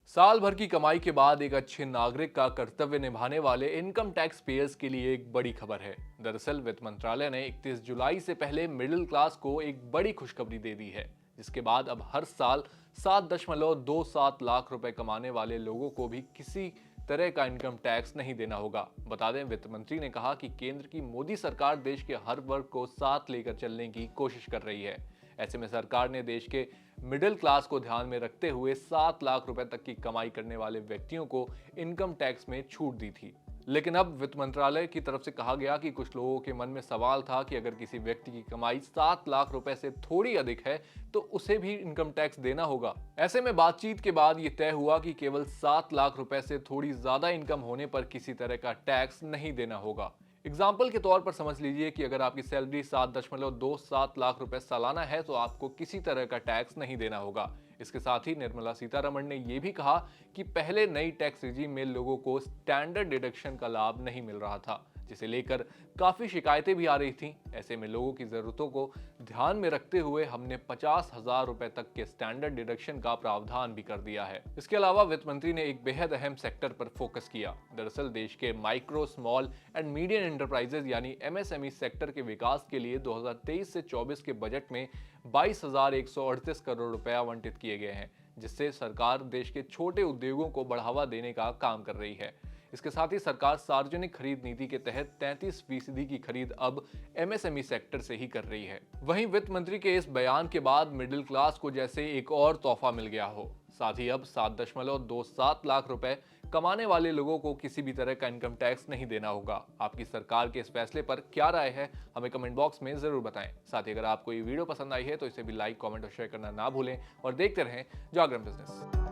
साल भर की कमाई के बाद एक अच्छे नागरिक का कर्तव्य निभाने वाले इनकम टैक्स पेयर्स के लिए एक बड़ी खबर है। दरअसल वित्त मंत्रालय ने 31 जुलाई से पहले मिडिल क्लास को एक बड़ी खुशखबरी दे दी है, जिसके बाद अब हर साल 7.27 लाख रुपए कमाने वाले लोगों को भी किसी तरह का इनकम टैक्स नहीं देना होगा। बता दें, वित्त मंत्री ने कहा कि केंद्र की मोदी सरकार देश के हर वर्ग को साथ लेकर चलने की कोशिश कर रही है। ऐसे में सरकार ने देश के मिडिल क्लास को ध्यान में रखते हुए 7 लाख रुपए तक की कमाई करने वाले व्यक्तियों को इनकम टैक्स में छूट दी थी। लेकिन अब वित्त मंत्रालय की तरफ से कहा गया कि कुछ लोगों के मन में सवाल था कि अगर किसी व्यक्ति की कमाई 7 लाख रुपए से थोड़ी अधिक है तो उसे भी इनकम टैक्स देना होगा। ऐसे में बातचीत के बाद यह तय हुआ कि केवल 7 लाख रुपए से थोड़ी ज्यादा इनकम होने पर किसी तरह का टैक्स नहीं देना होगा। एग्जाम्पल के तौर पर समझ लीजिए कि अगर आपकी सैलरी 7.27 लाख रुपए सालाना है तो आपको किसी तरह का टैक्स नहीं देना होगा। इसके साथ ही निर्मला सीतारमण ने यह भी कहा कि पहले नई टैक्स रिजीम में लोगों को स्टैंडर्ड डिडक्शन का लाभ नहीं मिल रहा था, जिसे लेकर काफी शिकायतें भी आ रही थीं। ऐसे में लोगों की जरूरतों को ध्यान में रखते हुए हमने 50,000 रुपए तक के स्टैंडर्ड डिडक्शन का प्रावधान भी कर दिया है। इसके अलावा वित्त मंत्री ने एक बेहद अहम सेक्टर पर फोकस किया। दरअसल देश के micro, small and medium enterprises यानी एमएसएमई सेक्टर के विकास के लिए 2023 से 24 के बजट में 22,138 करोड़ रुपए आवंटित किए गए हैं, जिससे सरकार देश के छोटे उद्योगों को बढ़ावा देने का काम कर रही है। इसके साथ ही सरकार सार्वजनिक खरीद नीति के तहत 33% की खरीद अब एमएसएमई सेक्टर से ही कर रही है। वहीं वित्त मंत्री के इस बयान के बाद मिडिल क्लास को जैसे एक और तोहफा मिल गया हो। साथ ही अब 7.27 लाख रुपए कमाने वाले लोगों को किसी भी तरह का इनकम टैक्स नहीं देना होगा। आपकी सरकार के इस फैसले पर क्या राय है, हमें कमेंट बॉक्स में जरूर बताएं। साथ ही अगर आपको ये वीडियो पसंद आई है तो इसे भी लाइक, कमेंट और शेयर करना ना भूलें और देखते रहें जागरण बिजनेस।